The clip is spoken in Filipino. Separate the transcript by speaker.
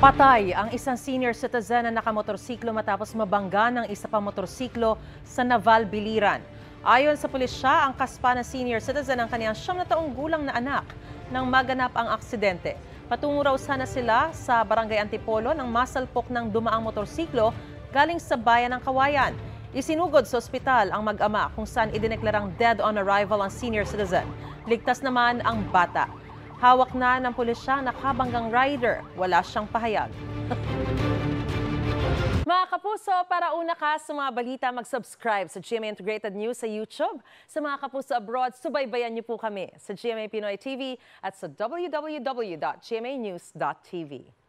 Speaker 1: Patay ang isang senior citizen na nakamotorsiklo matapos mabangga ng isa pang motorsiklo sa Naval Biliran. Ayon sa pulisya, ang kaspa na senior citizen ang kaniyang 9 na taong gulang na anak nang maganap ang aksidente. Patungo raw sana sila sa Barangay Antipolo nang masalpok ng dumaang motorsiklo galing sa bayan ng Kawayan. Isinugod sa ospital ang mag-ama kung saan idineklarang dead on arrival ang senior citizen. Ligtas naman ang bata. Hawak na ng pulisya nakabanggang rider. Wala siyang pahayag. Mga kapuso, para una ka sa mga balita, mag-subscribe sa GMA Integrated News sa YouTube. Sa mga kapuso abroad, subaybayan niyo po kami sa GMA Pinoy TV at sa www.gmanews.tv.